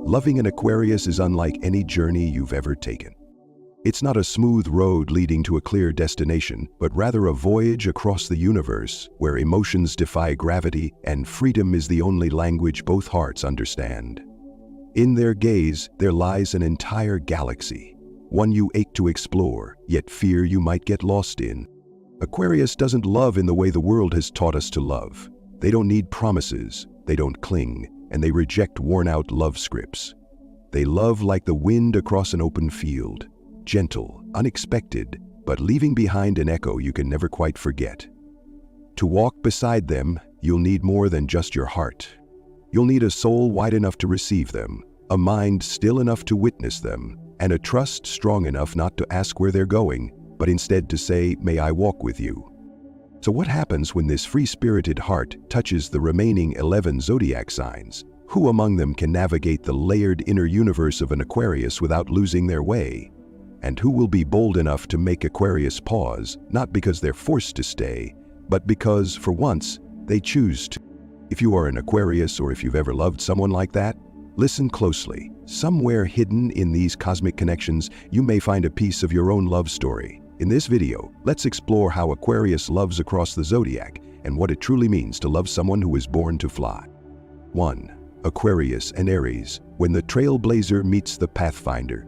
Loving an Aquarius is unlike any journey you've ever taken. It's not a smooth road leading to a clear destination, but rather a voyage across the universe where emotions defy gravity and freedom is the only language both hearts understand. In their gaze, there lies an entire galaxy, one you ache to explore, yet fear you might get lost in. Aquarius doesn't love in the way the world has taught us to love. They don't need promises, they don't cling, and they reject worn-out love scripts. They love like the wind across an open field, gentle, unexpected, but leaving behind an echo you can never quite forget. To walk beside them, you'll need more than just your heart. You'll need a soul wide enough to receive them, a mind still enough to witness them, and a trust strong enough not to ask where they're going, but instead to say, "May I walk with you?" So what happens when this free-spirited heart touches the remaining 11 zodiac signs? Who among them can navigate the layered inner universe of an Aquarius without losing their way? And who will be bold enough to make Aquarius pause, not because they're forced to stay, but because, for once, they choose to? If you are an Aquarius or if you've ever loved someone like that, listen closely. Somewhere hidden in these cosmic connections, you may find a piece of your own love story. In this video, let's explore how Aquarius loves across the zodiac and what it truly means to love someone who is born to fly. 1. Aquarius and Aries. When the trailblazer meets the pathfinder.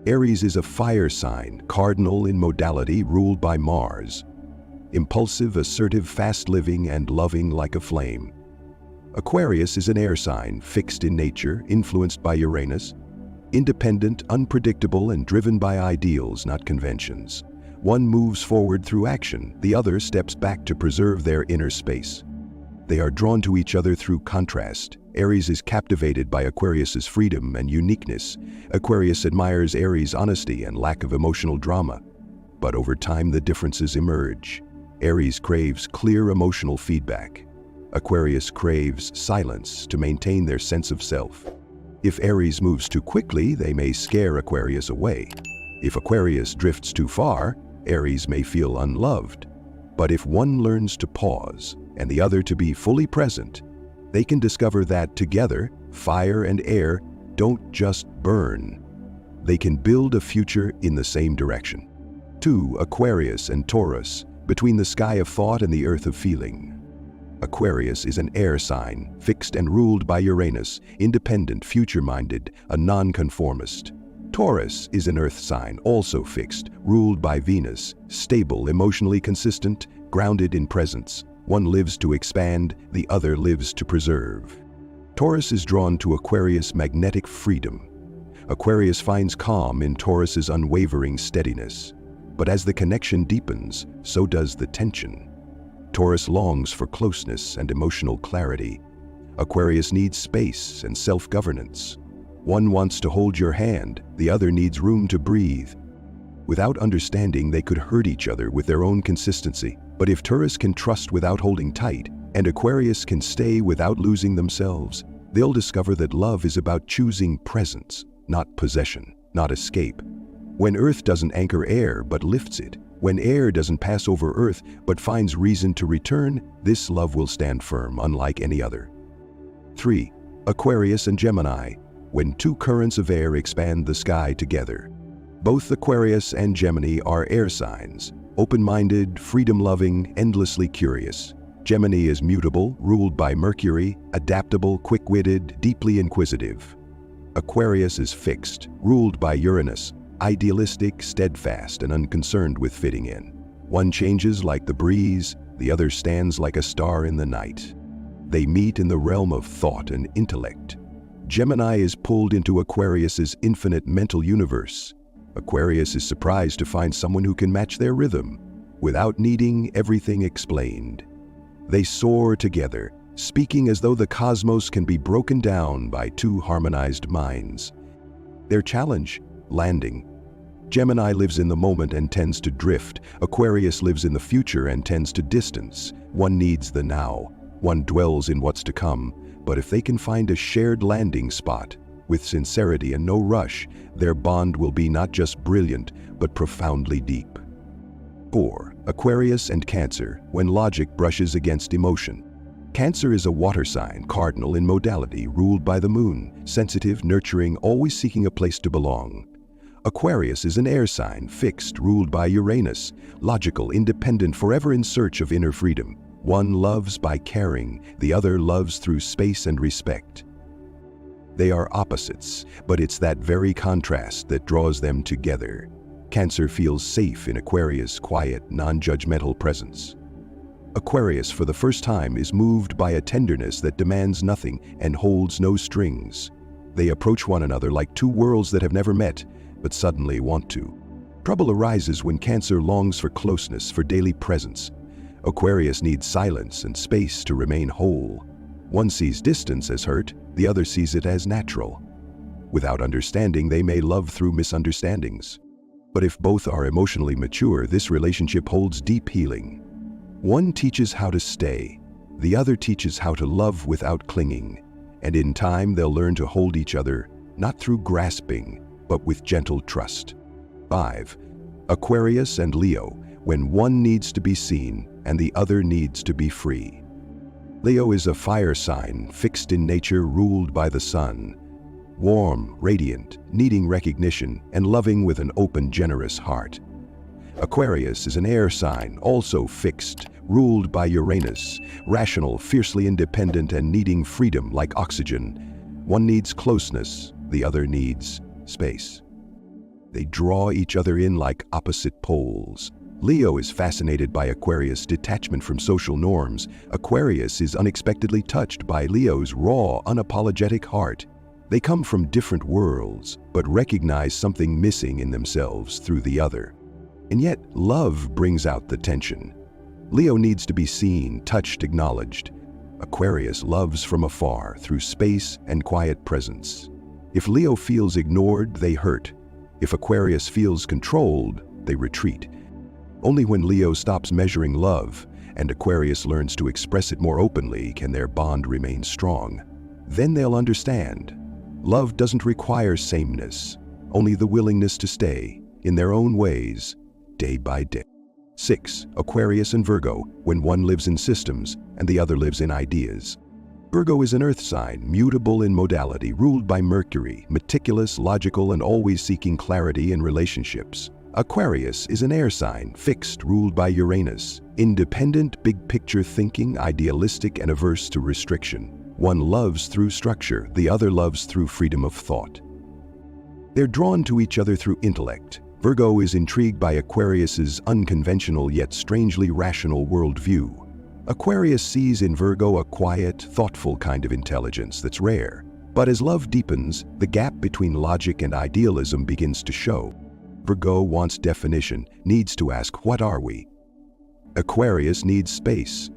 Aries is a fire sign, cardinal in modality, ruled by Mars. Impulsive, assertive, fast-living, and loving like a flame. Aquarius is an air sign, fixed in nature, influenced by Uranus. Independent, unpredictable, and driven by ideals, not conventions. One moves forward through action, the other steps back to preserve their inner space. They are drawn to each other through contrast. Aries is captivated by Aquarius's freedom and uniqueness. Aquarius admires Aries' honesty and lack of emotional drama. But over time, the differences emerge. Aries craves clear emotional feedback. Aquarius craves silence to maintain their sense of self. If Aries moves too quickly, they may scare Aquarius away. If Aquarius drifts too far, Aries may feel unloved. But if one learns to pause and the other to be fully present, they can discover that together, fire and air don't just burn. They can build a future in the same direction. 2. Aquarius and Taurus. Between the sky of thought and the earth of feeling. Aquarius is an air sign, fixed and ruled by Uranus, independent, future-minded, a nonconformist. Taurus is an earth sign, also fixed, ruled by Venus, stable, emotionally consistent, grounded in presence. One lives to expand, the other lives to preserve. Taurus is drawn to Aquarius' magnetic freedom. Aquarius finds calm in Taurus's unwavering steadiness. But as the connection deepens, so does the tension. Taurus longs for closeness and emotional clarity. Aquarius needs space and self-governance. One wants to hold your hand, the other needs room to breathe. Without understanding, they could hurt each other with their own consistency. But if Taurus can trust without holding tight, and Aquarius can stay without losing themselves, they'll discover that love is about choosing presence, not possession, not escape. When earth doesn't anchor air but lifts it, when air doesn't pass over earth but finds reason to return, this love will stand firm, unlike any other. 3. Aquarius and Gemini. When two currents of air expand the sky together. Both Aquarius and Gemini are air signs, open-minded, freedom-loving, endlessly curious. Gemini is mutable, ruled by Mercury, adaptable, quick-witted, deeply inquisitive. Aquarius is fixed, ruled by Uranus, idealistic, steadfast, and unconcerned with fitting in. One changes like the breeze, the other stands like a star in the night. They meet in the realm of thought and intellect. Gemini is pulled into Aquarius's infinite mental universe. Aquarius is surprised to find someone who can match their rhythm, without needing everything explained. They soar together, speaking as though the cosmos can be broken down by two harmonized minds. Their challenge: landing. Gemini lives in the moment and tends to drift. Aquarius lives in the future and tends to distance. One needs the now. One dwells in what's to come. But if they can find a shared landing spot, with sincerity and no rush, their bond will be not just brilliant, but profoundly deep. 4. Aquarius and Cancer. When logic brushes against emotion. Cancer is a water sign, cardinal in modality, ruled by the moon, sensitive, nurturing, always seeking a place to belong. Aquarius is an air sign, fixed, ruled by Uranus, logical, independent, forever in search of inner freedom. One loves by caring, the other loves through space and respect. They are opposites, but it's that very contrast that draws them together. Cancer feels safe in Aquarius' quiet, non-judgmental presence. Aquarius, for the first time, is moved by a tenderness that demands nothing and holds no strings. They approach one another like two worlds that have never met, but suddenly want to. Trouble arises when Cancer longs for closeness, for daily presence. Aquarius needs silence and space to remain whole. One sees distance as hurt, the other sees it as natural. Without understanding, they may love through misunderstandings. But if both are emotionally mature, this relationship holds deep healing. One teaches how to stay, the other teaches how to love without clinging. And in time, they'll learn to hold each other, not through grasping, but with gentle trust. 5. Aquarius and Leo, when one needs to be seen and the other needs to be free. Leo is a fire sign, fixed in nature, ruled by the sun. Warm, radiant, needing recognition, and loving with an open, generous heart. Aquarius is an air sign, also fixed, ruled by Uranus, rational, fiercely independent, and needing freedom like oxygen. One needs closeness, the other needs space. They draw each other in like opposite poles. Leo is fascinated by Aquarius' detachment from social norms. Aquarius is unexpectedly touched by Leo's raw, unapologetic heart. They come from different worlds, but recognize something missing in themselves through the other. And yet, love brings out the tension. Leo needs to be seen, touched, acknowledged. Aquarius loves from afar, through space and quiet presence. If Leo feels ignored, they hurt. If Aquarius feels controlled, they retreat. Only when Leo stops measuring love and Aquarius learns to express it more openly can their bond remain strong. Then they'll understand. Love doesn't require sameness, only the willingness to stay, in their own ways, day by day. 6. Aquarius and Virgo, when one lives in systems and the other lives in ideas. Virgo is an earth sign, mutable in modality, ruled by Mercury, meticulous, logical, and always seeking clarity in relationships. Aquarius is an air sign, fixed, ruled by Uranus, independent, big-picture thinking, idealistic, and averse to restriction. One loves through structure, the other loves through freedom of thought. They're drawn to each other through intellect. Virgo is intrigued by Aquarius's unconventional yet strangely rational worldview. Aquarius sees in Virgo a quiet, thoughtful kind of intelligence that's rare. But as love deepens, the gap between logic and idealism begins to show. Virgo wants definition, needs to ask, what are we? Aquarius needs space.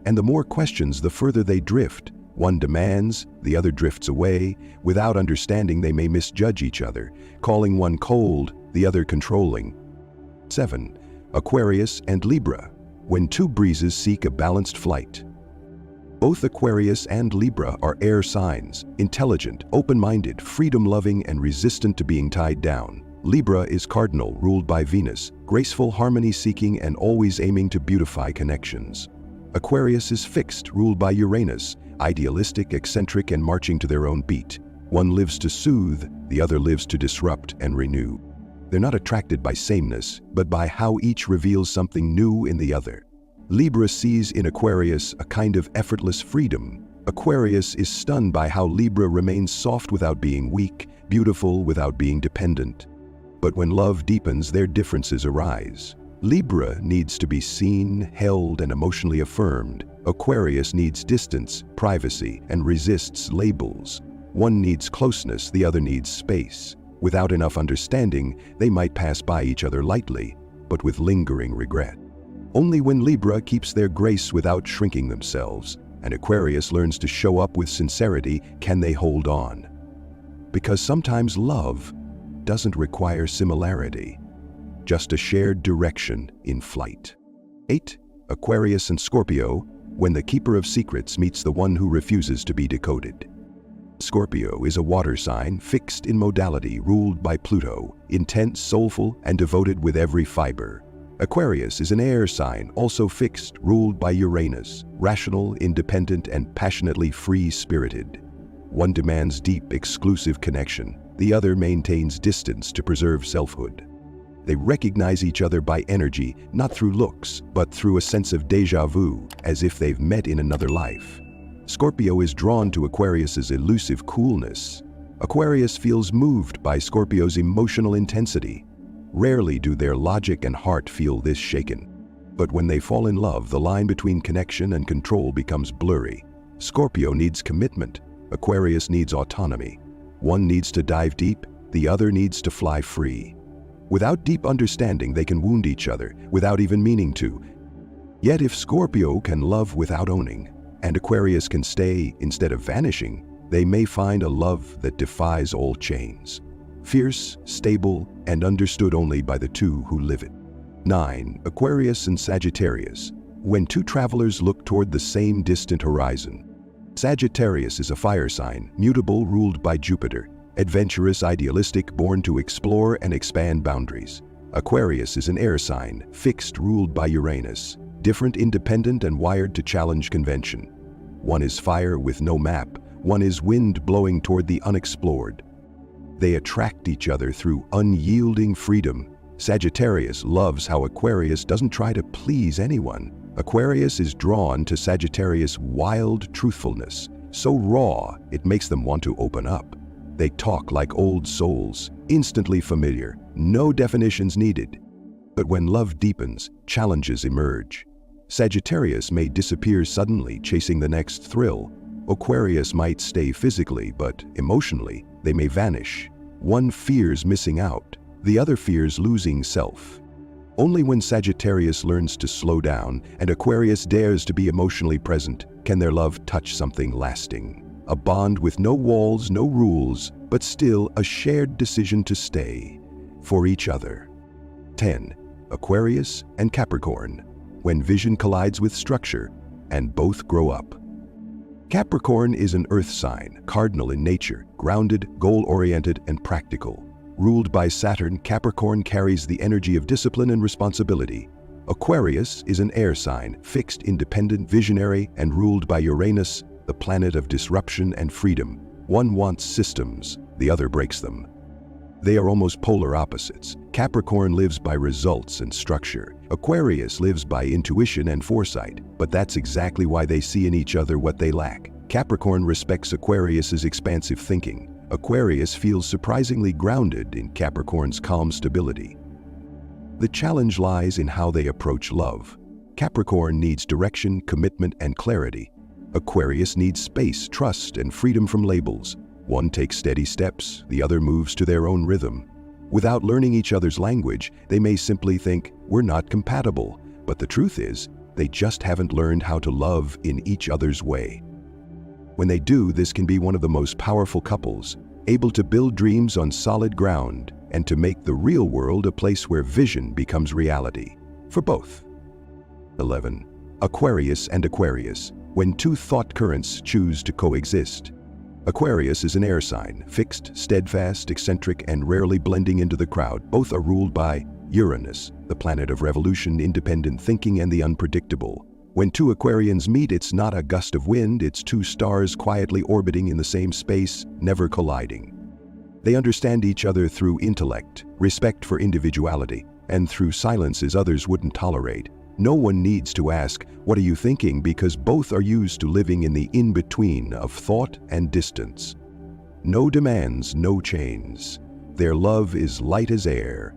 And the more questions, the further they drift. One demands, the other drifts away. Without understanding, they may misjudge each other, calling one cold, the other controlling. 7. Aquarius and Libra, when two breezes seek a balanced flight. Both Aquarius and Libra are air signs, intelligent, open-minded, freedom-loving, and resistant to being tied down. Libra is cardinal, ruled by Venus, graceful, harmony-seeking, and always aiming to beautify connections. Aquarius is fixed, ruled by Uranus, idealistic, eccentric, and marching to their own beat. One lives to soothe, the other lives to disrupt and renew. They're not attracted by sameness, but by how each reveals something new in the other. Libra sees in Aquarius a kind of effortless freedom. Aquarius is stunned by how Libra remains soft without being weak, beautiful without being dependent. But when love deepens, their differences arise. Libra needs to be seen, held, and emotionally affirmed. Aquarius needs distance, privacy, and resists labels. One needs closeness, the other needs space. Without enough understanding, they might pass by each other lightly, but with lingering regret. Only when Libra keeps their grace without shrinking themselves, and Aquarius learns to show up with sincerity, can they hold on. Because sometimes love doesn't require similarity, just a shared direction in flight. 8. Aquarius and Scorpio, when the keeper of secrets meets the one who refuses to be decoded. Scorpio is a water sign, fixed in modality, ruled by Pluto, intense, soulful, and devoted with every fiber. Aquarius is an air sign, also fixed, ruled by Uranus, rational, independent, and passionately free-spirited. One demands deep, exclusive connection. The other maintains distance to preserve selfhood. They recognize each other by energy, not through looks, but through a sense of déjà vu, as if they've met in another life. Scorpio is drawn to Aquarius's elusive coolness. Aquarius feels moved by Scorpio's emotional intensity. Rarely do their logic and heart feel this shaken. But when they fall in love, the line between connection and control becomes blurry. Scorpio needs commitment. Aquarius needs autonomy. One needs to dive deep, the other needs to fly free. Without deep understanding, they can wound each other, without even meaning to. Yet if Scorpio can love without owning, and Aquarius can stay instead of vanishing, they may find a love that defies all chains. Fierce, stable, and understood only by the two who live it. 9. Aquarius and Sagittarius. When two travelers look toward the same distant horizon. Sagittarius is a fire sign, mutable, ruled by Jupiter. Adventurous, idealistic, born to explore and expand boundaries. Aquarius is an air sign, fixed, ruled by Uranus. Different, independent, and wired to challenge convention. One is fire with no map. One is wind blowing toward the unexplored. They attract each other through unyielding freedom. Sagittarius loves how Aquarius doesn't try to please anyone. Aquarius is drawn to Sagittarius' wild truthfulness, so raw it makes them want to open up. They talk like old souls, instantly familiar, no definitions needed. But when love deepens, challenges emerge. Sagittarius may disappear suddenly, chasing the next thrill. Aquarius might stay physically, but emotionally, they may vanish. One fears missing out, the other fears losing self. Only when Sagittarius learns to slow down and Aquarius dares to be emotionally present can their love touch something lasting. A bond with no walls, no rules, but still a shared decision to stay for each other. 10. Aquarius and Capricorn. When vision collides with structure and both grow up. Capricorn is an earth sign, cardinal in nature, grounded, goal-oriented, and practical. Ruled by Saturn, Capricorn carries the energy of discipline and responsibility. Aquarius is an air sign, fixed, independent, visionary, and ruled by Uranus, the planet of disruption and freedom. One wants systems, the other breaks them. They are almost polar opposites. Capricorn lives by results and structure. Aquarius lives by intuition and foresight, but that's exactly why they see in each other what they lack. Capricorn respects Aquarius's expansive thinking. Aquarius feels surprisingly grounded in Capricorn's calm stability. The challenge lies in how they approach love. Capricorn needs direction, commitment, and clarity. Aquarius needs space, trust, and freedom from labels. One takes steady steps, the other moves to their own rhythm. Without learning each other's language, they may simply think, we're not compatible. But the truth is, they just haven't learned how to love in each other's way. When they do, this can be one of the most powerful couples, able to build dreams on solid ground and to make the real world a place where vision becomes reality, for both. 11. Aquarius and Aquarius. When two thought currents choose to coexist. Aquarius is an air sign, fixed, steadfast, eccentric, and rarely blending into the crowd. Both are ruled by Uranus, the planet of revolution, independent thinking, and the unpredictable. When two Aquarians meet, it's not a gust of wind, it's two stars quietly orbiting in the same space, never colliding. They understand each other through intellect, respect for individuality, and through silences others wouldn't tolerate. No one needs to ask, what are you thinking? Because both are used to living in the in-between of thought and distance. No demands, no chains. Their love is light as air,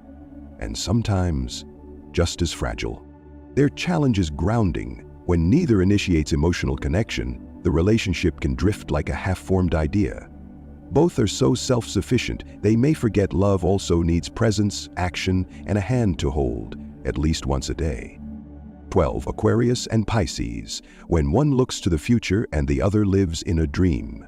and sometimes just as fragile. Their challenge is grounding. When neither initiates emotional connection, the relationship can drift like a half-formed idea. Both are so self-sufficient, they may forget love also needs presence, action, and a hand to hold, at least once a day. 12. Aquarius and Pisces. When one looks to the future and the other lives in a dream.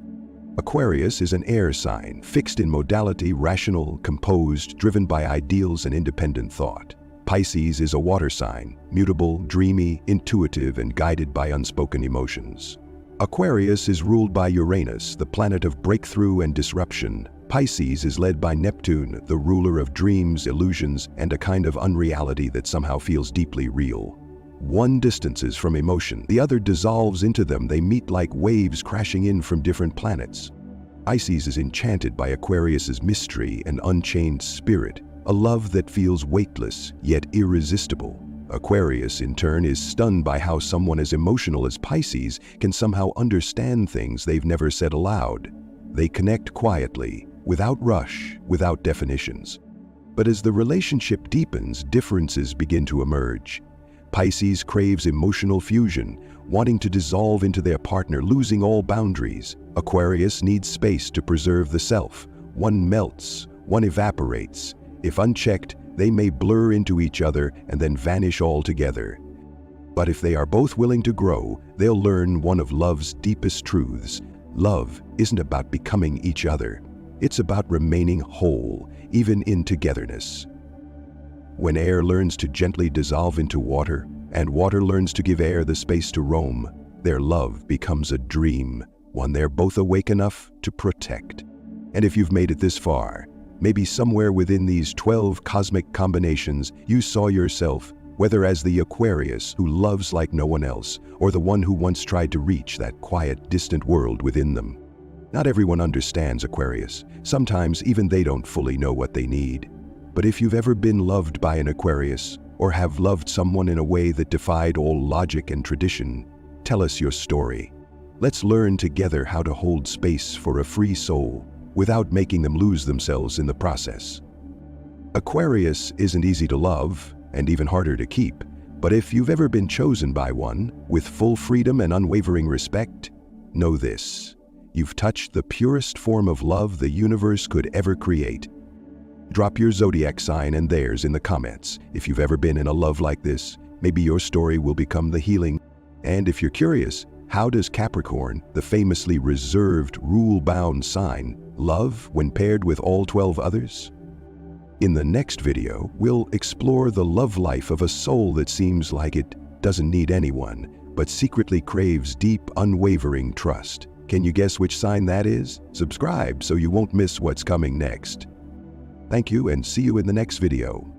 Aquarius is an air sign, fixed in modality, rational, composed, driven by ideals and independent thought. Pisces is a water sign, mutable, dreamy, intuitive, and guided by unspoken emotions. Aquarius is ruled by Uranus, the planet of breakthrough and disruption. Pisces is led by Neptune, the ruler of dreams, illusions, and a kind of unreality that somehow feels deeply real. One distances from emotion, the other dissolves into them. They meet like waves crashing in from different planets. Pisces is enchanted by Aquarius's mystery and unchained spirit, a love that feels weightless yet irresistible. Aquarius, in turn, is stunned by how someone as emotional as Pisces can somehow understand things they've never said aloud. They connect quietly, without rush, without definitions. But as the relationship deepens, differences begin to emerge. Pisces craves emotional fusion, wanting to dissolve into their partner, losing all boundaries. Aquarius needs space to preserve the self. One melts, one evaporates. If unchecked, they may blur into each other and then vanish altogether. But if they are both willing to grow, they'll learn one of love's deepest truths. Love isn't about becoming each other. It's about remaining whole, even in togetherness. When air learns to gently dissolve into water, and water learns to give air the space to roam, their love becomes a dream, one they're both awake enough to protect. And if you've made it this far, maybe somewhere within these 12 cosmic combinations, you saw yourself, whether as the Aquarius who loves like no one else, or the one who once tried to reach that quiet, distant world within them. Not everyone understands Aquarius. Sometimes even they don't fully know what they need. But if you've ever been loved by an Aquarius, or have loved someone in a way that defied all logic and tradition, tell us your story. Let's learn together how to hold space for a free soul, without making them lose themselves in the process. Aquarius isn't easy to love, and even harder to keep, but if you've ever been chosen by one, with full freedom and unwavering respect, know this: you've touched the purest form of love the universe could ever create. Drop your zodiac sign and theirs in the comments. If you've ever been in a love like this, maybe your story will become the healing. And if you're curious, how does Capricorn, the famously reserved, rule-bound sign, love when paired with all 12 others? In the next video, we'll explore the love life of a soul that seems like it doesn't need anyone, but secretly craves deep, unwavering trust. Can you guess which sign that is? Subscribe so you won't miss what's coming next. Thank you and see you in the next video.